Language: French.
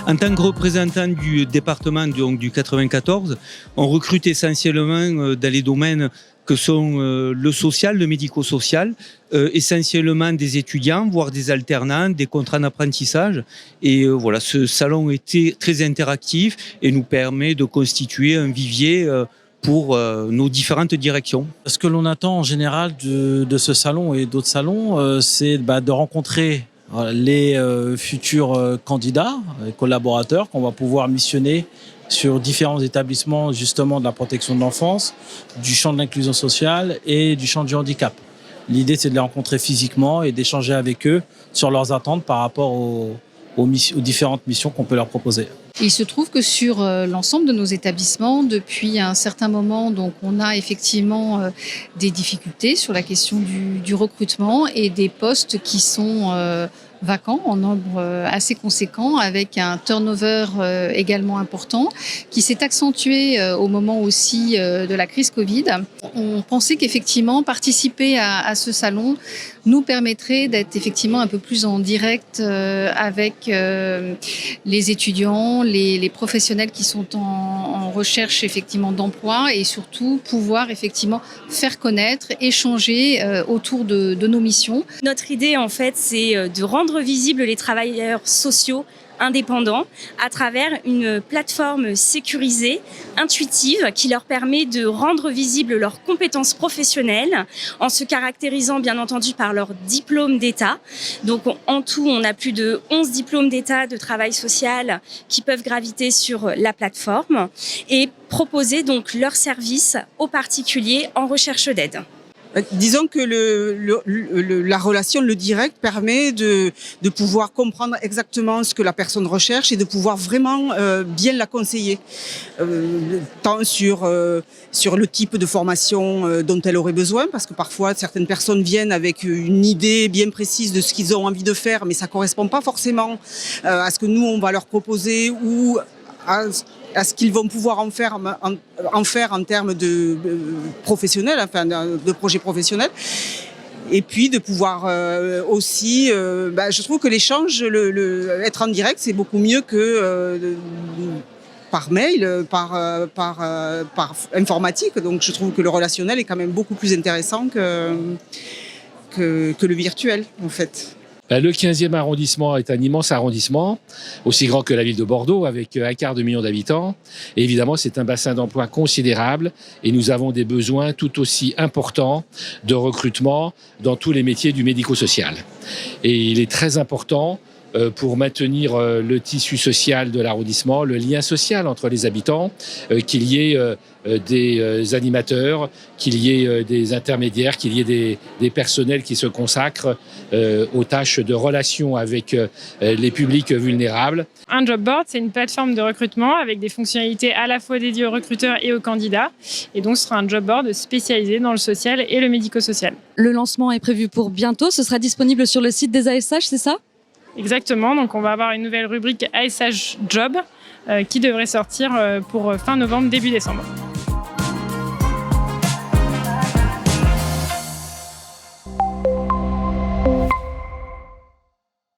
En tant que représentant du département du 94, on recrute essentiellement dans les domaines que sont le social, le médico-social, essentiellement des étudiants, voire des alternants, des contrats d'apprentissage. Et voilà, ce salon était très interactif et nous permet de constituer un vivier pour nos différentes directions. Ce que l'on attend en général de ce salon et d'autres salons, c'est de rencontrer les futurs candidats, et collaborateurs qu'on va pouvoir missionner sur différents établissements justement de la protection de l'enfance, du champ de l'inclusion sociale et du champ du handicap. L'idée, c'est de les rencontrer physiquement et d'échanger avec eux sur leurs attentes par rapport aux différentes missions qu'on peut leur proposer. Il se trouve que sur l'ensemble de nos établissements, depuis un certain moment, donc on a effectivement des difficultés sur la question du recrutement et des postes qui sont vacants en nombre assez conséquent, avec un turnover également important qui s'est accentué au moment aussi de la crise Covid. On pensait qu'effectivement participer à ce salon nous permettrait d'être effectivement un peu plus en direct avec les étudiants, les professionnels qui sont en recherche effectivement d'emploi et surtout pouvoir effectivement faire connaître, échanger autour de nos missions. Notre idée en fait, c'est de rendre visibles les travailleurs sociaux indépendants à travers une plateforme sécurisée, intuitive, qui leur permet de rendre visibles leurs compétences professionnelles en se caractérisant bien entendu par leur diplôme d'État. Donc en tout, on a plus de 11 diplômes d'État de travail social qui peuvent graviter sur la plateforme et proposer donc leurs services aux particuliers en recherche d'aide. Disons que la relation, le direct, permet de pouvoir comprendre exactement ce que la personne recherche et de pouvoir vraiment bien la conseiller, tant sur le type de formation dont elle aurait besoin, parce que parfois certaines personnes viennent avec une idée bien précise de ce qu'ils ont envie de faire, mais ça correspond pas forcément à ce que nous on va leur proposer ou à ce qu'ils vont pouvoir en faire en termes de professionnels, enfin de projets professionnels. Et puis de pouvoir aussi, je trouve que l'échange, être en direct, c'est beaucoup mieux que par mail, par informatique. Donc je trouve que le relationnel est quand même beaucoup plus intéressant que le virtuel, en fait. Le 15e arrondissement est un immense arrondissement, aussi grand que la ville de Bordeaux, avec 1/4 million d'habitants. Et évidemment, c'est un bassin d'emploi considérable et nous avons des besoins tout aussi importants de recrutement dans tous les métiers du médico-social. Et il est très important pour maintenir le tissu social de l'arrondissement, le lien social entre les habitants, qu'il y ait des animateurs, qu'il y ait des intermédiaires, qu'il y ait des personnels qui se consacrent aux tâches de relation avec les publics vulnérables. Un job board, c'est une plateforme de recrutement avec des fonctionnalités à la fois dédiées aux recruteurs et aux candidats. Et donc, ce sera un job board spécialisé dans le social et le médico-social. Le lancement est prévu pour bientôt. Ce sera disponible sur le site des ASH, c'est ça ? Exactement, donc on va avoir une nouvelle rubrique ASH Job qui devrait sortir pour fin novembre, début décembre.